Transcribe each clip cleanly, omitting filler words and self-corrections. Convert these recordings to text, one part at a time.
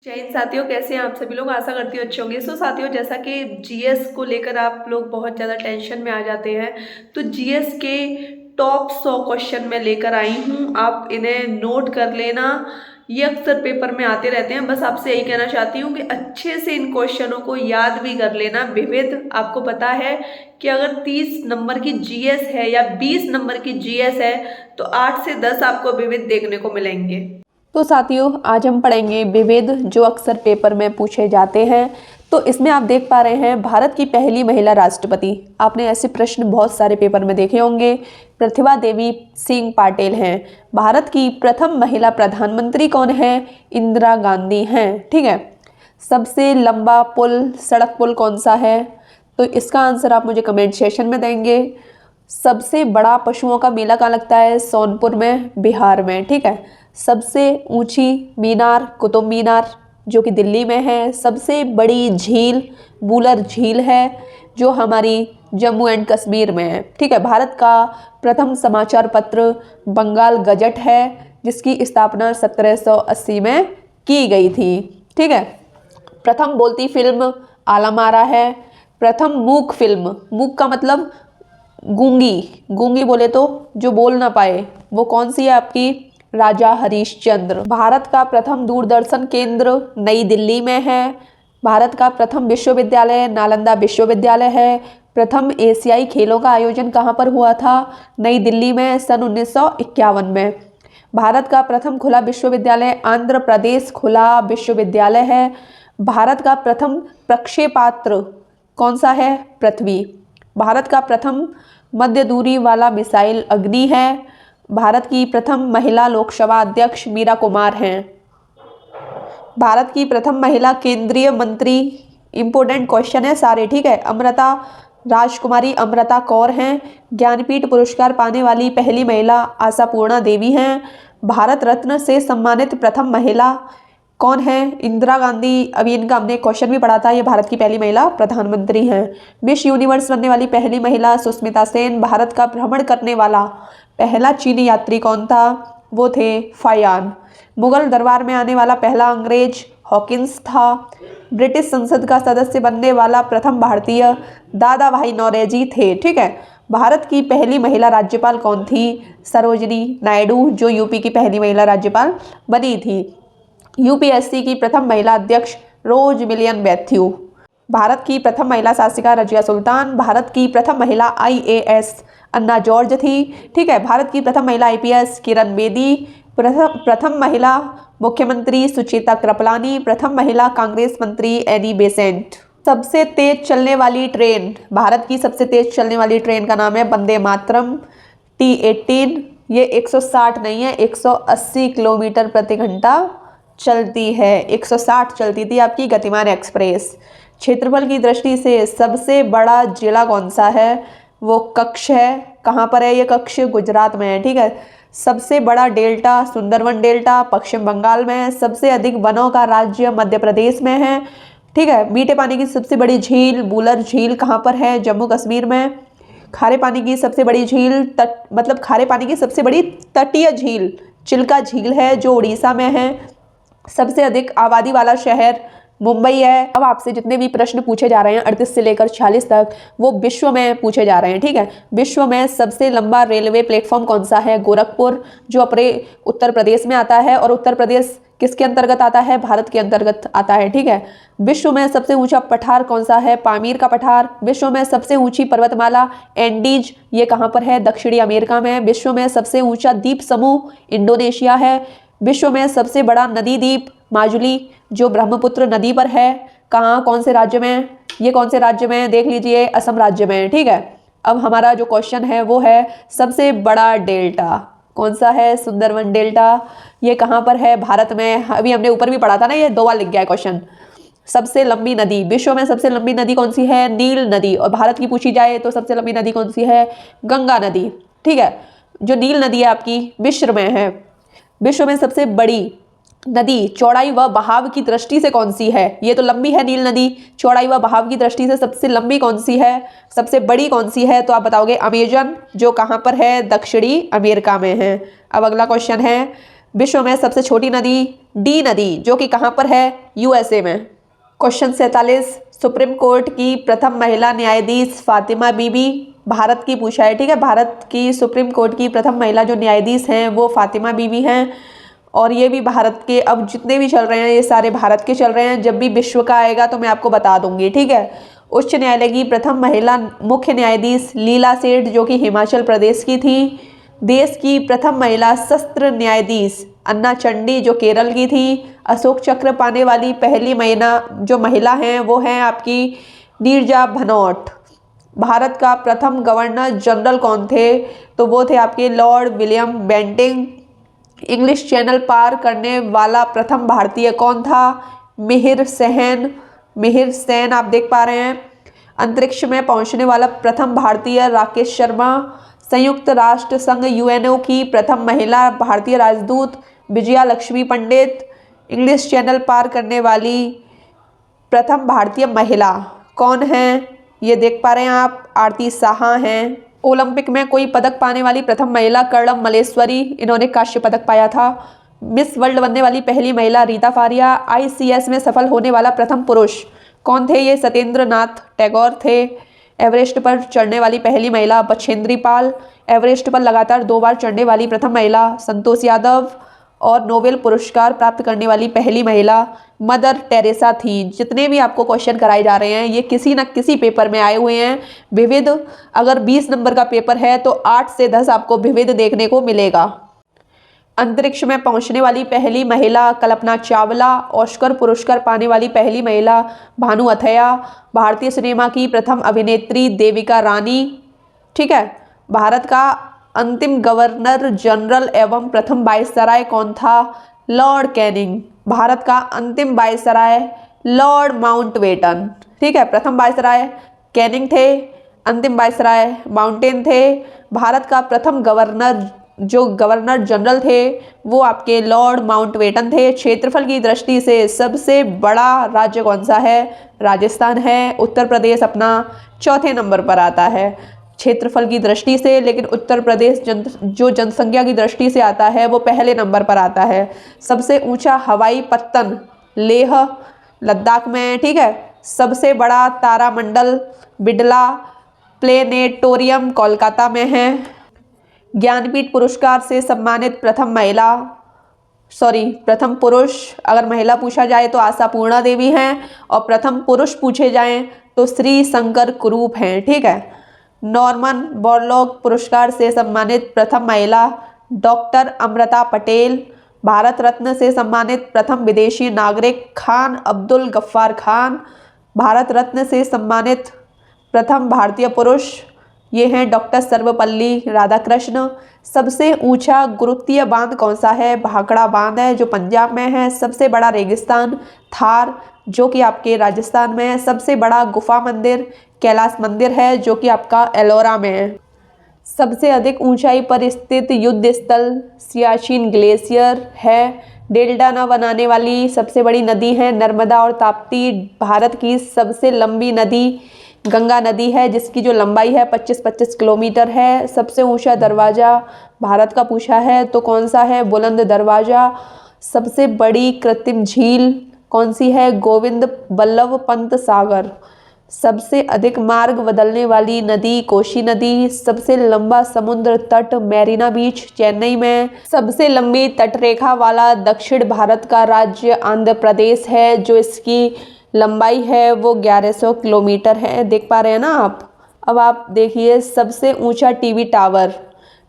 जय हिंद साथियों, कैसे हैं आप सभी लोग। आशा करती हूँ अच्छे होंगे। साथियों, जैसा कि जीएस को लेकर आप लोग बहुत ज़्यादा टेंशन में आ जाते हैं, तो जीएस के टॉप 100 क्वेश्चन मैं लेकर आई हूँ। आप इन्हें नोट कर लेना, ये अक्सर पेपर में आते रहते हैं। बस आपसे यही कहना चाहती हूँ कि अच्छे से इन क्वेश्चनों को याद भी कर लेना। विविध, आपको पता है कि अगर 30 नंबर की जीएस है या 20 नंबर की जीएस है तो 8 से 10 आपको विविध देखने को मिलेंगे। तो साथियों, आज हम पढ़ेंगे विविध, जो अक्सर पेपर में पूछे जाते हैं। तो इसमें आप देख पा रहे हैं भारत की पहली महिला राष्ट्रपति। आपने ऐसे प्रश्न बहुत सारे पेपर में देखे होंगे। प्रतिभा देवी सिंह पाटिल हैं। भारत की प्रथम महिला प्रधानमंत्री कौन है? इंदिरा गांधी हैं। ठीक है। सबसे लंबा पुल, सड़क पुल कौन सा है? तो इसका आंसर आप मुझे कमेंट सेशन में देंगे। सबसे बड़ा पशुओं का मेला कहाँ लगता है? सोनपुर में, बिहार में। ठीक है। सबसे ऊंची मीनार कुतुब मीनार, जो कि दिल्ली में है। सबसे बड़ी झील वुलर झील है, जो हमारी जम्मू एंड कश्मीर में है। ठीक है। भारत का प्रथम समाचार पत्र बंगाल गजट है, जिसकी स्थापना 1780 में की गई थी। ठीक है। प्रथम बोलती फिल्म आलमारा है। प्रथम मूक फिल्म, मूक का मतलब गूंगी, गूंगी बोले तो जो बोल ना पाए, वो कौन सी है आपकी? राजा हरिश्चंद्र। भारत का प्रथम दूरदर्शन केंद्र नई दिल्ली में है। भारत का प्रथम विश्वविद्यालय नालंदा विश्वविद्यालय है। प्रथम एशियाई खेलों का आयोजन कहाँ पर हुआ था? नई दिल्ली में, सन 1951 में। भारत का प्रथम खुला विश्वविद्यालय आंध्र प्रदेश खुला विश्वविद्यालय है। भारत का प्रथम प्रक्षेपास्त्र कौन सा है? पृथ्वी। भारत का प्रथम मध्य दूरी वाला मिसाइल अग्नि है। भारत की प्रथम महिला लोकसभा अध्यक्ष मीरा कुमार हैं। भारत की प्रथम महिला केंद्रीय मंत्री, इंपॉर्टेंट क्वेश्चन है सारे। ठीक है। अमृता राजकुमारी अमृता कौर हैं। ज्ञानपीठ पुरस्कार पाने वाली पहली महिला आशापूर्णा देवी हैं। भारत रत्न से सम्मानित प्रथम महिला कौन है? इंदिरा गांधी। अभी इनका हमने क्वेश्चन भी पढ़ा था, ये भारत की पहली महिला प्रधानमंत्री हैं। मिस यूनिवर्स बनने वाली पहली महिला सुष्मिता सेन। भारत का भ्रमण करने वाला पहला चीनी यात्री कौन था? वो थे फायान। मुगल दरबार में आने वाला पहला अंग्रेज हॉकिंस था। ब्रिटिश संसद का सदस्य बनने वाला प्रथम भारतीय दादा भाई नौरोजी थे। ठीक है। भारत की पहली महिला राज्यपाल कौन थी? सरोजिनी नायडू, जो यूपी की पहली महिला राज्यपाल बनी थी। यूपीएससी की प्रथम महिला अध्यक्ष रोज मिलियन मैथ्यू। भारत की प्रथम महिला शासिका रजिया सुल्तान। भारत की प्रथम महिला आईएएस अन्ना जॉर्ज थी। ठीक है। भारत की प्रथम महिला आईपीएस किरण बेदी। प्रथम महिला मुख्यमंत्री सुचेता कृपलानी। प्रथम महिला कांग्रेस मंत्री एनी बेसेंट। सबसे तेज चलने वाली ट्रेन, भारत की सबसे तेज चलने वाली ट्रेन का नाम है वंदे मातरम T18। ये 160 नहीं है, 180 किलोमीटर प्रति घंटा चलती है। 160 चलती थी आपकी गतिमान एक्सप्रेस। क्षेत्रफल की दृष्टि से सबसे बड़ा जिला कौन सा है? वो कच्छ है। कहाँ पर है ये कच्छ? गुजरात में है। ठीक है। सबसे बड़ा डेल्टा सुंदरवन डेल्टा पश्चिम बंगाल में है। सबसे अधिक वनों का राज्य मध्य प्रदेश में है। ठीक है। मीठे पानी की सबसे बड़ी झील वुलर झील कहाँ पर है? जम्मू कश्मीर में। खारे पानी की सबसे बड़ी झील मतलब खारे पानी की सबसे बड़ी तटीय झील चिल्का झील है, जो उड़ीसा में है। सबसे अधिक आबादी वाला शहर मुंबई है। अब आपसे जितने भी प्रश्न पूछे जा रहे हैं 38 से लेकर 46 तक, वो विश्व में पूछे जा रहे हैं। ठीक है। विश्व में सबसे लंबा रेलवे प्लेटफॉर्म कौन सा है? गोरखपुर, जो अपने उत्तर प्रदेश में आता है। और उत्तर प्रदेश किसके अंतर्गत आता है? भारत के अंतर्गत आता है। ठीक है। विश्व में सबसे ऊंचा पठार कौन सा है? पामीर का पठार। विश्व में सबसे ऊंची पर्वतमाला एंडीज, ये कहाँ पर है? दक्षिणी अमेरिका में। विश्व में सबसे ऊंचा द्वीप समूह इंडोनेशिया है। विश्व में सबसे बड़ा नदी द्वीप माजुली, जो ब्रह्मपुत्र नदी पर है। कहाँ, कौन से राज्य में? ये कौन से राज्य में? देख लीजिए, असम राज्य में। ठीक है। अब हमारा जो क्वेश्चन है वो है सबसे बड़ा डेल्टा कौन सा है? सुंदरवन डेल्टा। ये कहाँ पर है? भारत में। अभी हमने ऊपर भी पढ़ा था ना, ये 2 बार लिख गया है क्वेश्चन। सबसे लंबी नदी, विश्व में सबसे लंबी नदी कौन सी है? नील नदी। और भारत की पूछी जाए तो सबसे लंबी नदी कौन सी है? गंगा नदी। ठीक है। जो नील नदी है आपकी मिस्र में है। विश्व में सबसे बड़ी नदी चौड़ाई व बहाव की दृष्टि से कौन सी है? ये तो लंबी है नील नदी, चौड़ाई व बहाव की दृष्टि से सबसे लंबी कौन सी है? सबसे बड़ी कौन सी है? तो आप बताओगे अमेजन, जो कहाँ पर है? दक्षिणी अमेरिका में है। अब अगला क्वेश्चन है, विश्व में सबसे छोटी नदी डी नदी, जो कि कहाँ पर है, यूएसए में। क्वेश्चन 47, सुप्रीम कोर्ट की प्रथम महिला न्यायाधीश फातिमा बीबी भारत की पूछा है। ठीक है, भारत की सुप्रीम कोर्ट की प्रथम महिला जो न्यायाधीश हैं वो फातिमा बीबी हैं, और ये भी भारत के, अब जितने भी चल रहे हैं ये सारे भारत के चल रहे हैं। जब भी विश्व का आएगा तो मैं आपको बता दूंगी। ठीक है, उच्च न्यायालय की प्रथम महिला मुख्य न्यायाधीश लीला सेठ, जो कि हिमाचल प्रदेश की थी। देश की प्रथम महिला सत्र न्यायाधीश अन्ना चंडी, जो केरल की थी। अशोक चक्र पाने वाली पहली महिला हैं वो हैं आपकी नीरजा भनोट। भारत का प्रथम गवर्नर जनरल कौन थे, तो वो थे आपके Lord William Bentinck. English Channel पार करने वाला प्रथम भारतीय कौन था, मिहिर सेन आप देख पा रहे हैं। अंतरिक्ष में पहुंचने वाला प्रथम भारतीय राकेश शर्मा। संयुक्त राष्ट्र संघ यूएनओ की प्रथम महिला भारतीय राजदूत विजया लक्ष्मी पंडित। इंग्लिश चैनल पार करने वाली प्रथम भारतीय महिला कौन है, ये देख पा रहे हैं आप, आरती साहा हैं। ओलंपिक में कोई पदक पाने वाली प्रथम महिला कर्णम मलेश्वरी, इन्होंने कांस्य पदक पाया था। मिस वर्ल्ड बनने वाली पहली महिला रीता फारिया। आईसीएस में सफल होने वाला प्रथम पुरुष कौन थे, ये सत्येंद्र नाथ टैगोर थे। एवरेस्ट पर चढ़ने वाली पहली महिला बछेंद्री पाल। एवरेस्ट पर लगातार 2 बार चढ़ने वाली प्रथम महिला संतोष यादव। और नोबेल पुरस्कार प्राप्त करने वाली पहली महिला मदर टेरेसा थी। जितने भी आपको क्वेश्चन कराए जा रहे हैं ये किसी न किसी पेपर में आए हुए हैं। विविध, अगर 20 नंबर का पेपर है तो 8 से 10 आपको विविध देखने को मिलेगा। अंतरिक्ष में पहुंचने वाली पहली महिला कल्पना चावला। ऑस्कर पुरस्कार पाने वाली पहली महिला भानु अथैया। भारतीय सिनेमा की प्रथम अभिनेत्री देविका रानी। ठीक है, भारत का अंतिम गवर्नर जनरल एवं प्रथम वायसराय कौन था, लॉर्ड कैनिंग। भारत का अंतिम वायसराय लॉर्ड माउंटबेटन। ठीक है, प्रथम वायसराय कैनिंग थे, अंतिम वायसराय माउंटेन थे। भारत का प्रथम गवर्नर जनरल थे वो आपके लॉर्ड माउंटबेटन थे। क्षेत्रफल की दृष्टि से सबसे बड़ा राज्य कौन सा है, राजस्थान है। उत्तर प्रदेश अपना चौथे नंबर पर आता है क्षेत्रफल की दृष्टि से, लेकिन उत्तर प्रदेश जो जनसंख्या की दृष्टि से आता है वो पहले नंबर पर आता है। सबसे ऊंचा हवाई पत्तन लेह लद्दाख में है। ठीक है, सबसे बड़ा तारामंडल बिड़ला प्लेनेटोरियम कोलकाता में है। ज्ञानपीठ पुरस्कार से सम्मानित प्रथम पुरुष, अगर महिला पूछा जाए तो आशापूर्णा देवी हैं, और प्रथम पुरुष पूछे जाएं तो श्री शंकर कुरूप हैं। ठीक है, नॉर्मन बोरलॉग पुरस्कार से सम्मानित प्रथम महिला डॉक्टर अमृता पटेल। भारत रत्न से सम्मानित प्रथम विदेशी नागरिक खान अब्दुल गफ्फार खान। भारत रत्न से सम्मानित प्रथम भारतीय पुरुष ये हैं डॉक्टर सर्वपल्ली राधाकृष्ण। सबसे ऊंचा गुरुत्वीय बांध कौन सा है, भाखड़ा बांध है जो पंजाब में है। सबसे बड़ा रेगिस्तान थार जो कि आपके राजस्थान में है। सबसे बड़ा गुफा मंदिर कैलाश मंदिर है जो कि आपका एलोरा में है। सबसे अधिक ऊंचाई पर स्थित युद्ध स्थल सियाचिन ग्लेशियर है। डेल्टा न बनाने वाली सबसे बड़ी नदी है नर्मदा और ताप्ती। भारत की सबसे लंबी नदी गंगा नदी है जिसकी जो लंबाई है 25-25 किलोमीटर है। सबसे ऊंचा दरवाज़ा भारत का पूछा है तो कौन सा है, बुलंद दरवाज़ा। सबसे बड़ी कृत्रिम झील कौन सी है, गोविंद बल्लभ पंत सागर। सबसे अधिक मार्ग बदलने वाली नदी कोशी नदी। सबसे लंबा समुद्र तट मैरीना बीच चेन्नई में। सबसे लंबी तटरेखा वाला दक्षिण भारत का राज्य आंध्र प्रदेश है जो इसकी लंबाई है वो 1100 किलोमीटर है। देख पा रहे हैं ना आप। अब आप देखिए सबसे ऊंचा टीवी टावर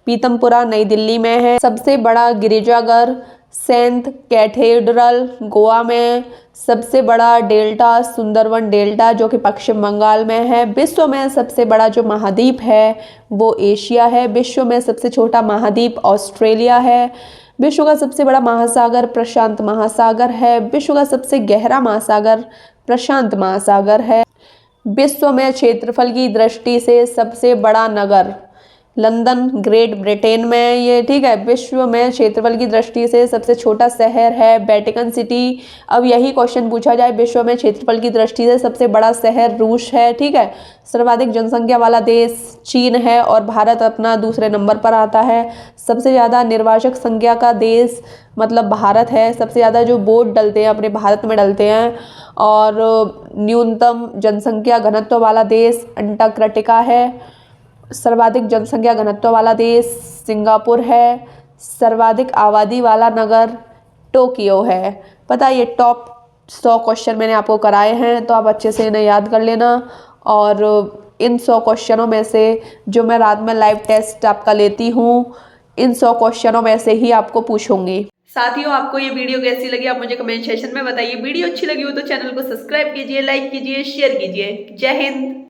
पीतमपुरा नई दिल्ली में है। सबसे बड़ा गिरिजाघर सेंट कैथेड्रल गोवा में। सबसे बड़ा डेल्टा सुंदरवन डेल्टा जो कि पश्चिम बंगाल में है। विश्व में सबसे बड़ा जो महाद्वीप है वो एशिया है। विश्व में सबसे छोटा महाद्वीप ऑस्ट्रेलिया है। विश्व का सबसे बड़ा महासागर प्रशांत महासागर है। विश्व का सबसे गहरा महासागर प्रशांत महासागर है। विश्व में क्षेत्रफल की दृष्टि से सबसे बड़ा नगर लंदन ग्रेट ब्रिटेन में ये, ठीक है। विश्व में क्षेत्रफल की दृष्टि से सबसे छोटा शहर है वेटिकन सिटी। अब यही क्वेश्चन पूछा जाए, विश्व में क्षेत्रफल की दृष्टि से सबसे बड़ा शहर रूस है, ठीक है। सर्वाधिक जनसंख्या वाला देश चीन है और भारत अपना दूसरे नंबर पर आता है। सबसे ज़्यादा निर्वाचक संख्या का देश मतलब भारत है। सबसे ज़्यादा जो वोट डलते हैं अपने भारत में डलते हैं। और न्यूनतम जनसंख्या घनत्व वाला देश अंटार्कटिका है। सर्वाधिक जनसंख्या घनत्व वाला देश सिंगापुर है। सर्वाधिक आबादी वाला नगर टोक्यो है। पता है, ये टॉप 100 क्वेश्चन मैंने आपको कराए हैं, तो आप अच्छे से इन्हें याद कर लेना। और इन 100 क्वेश्चनों में से जो मैं रात में लाइव टेस्ट आपका लेती हूँ, इन 100 क्वेश्चनों में से ही आपको पूछूंगी। साथियों, आपको ये वीडियो कैसी लगी आप मुझे कमेंट सेक्शन में बताइए। वीडियो अच्छी लगी हो तो चैनल को सब्सक्राइब कीजिए, लाइक कीजिए, शेयर कीजिए। जय हिंद।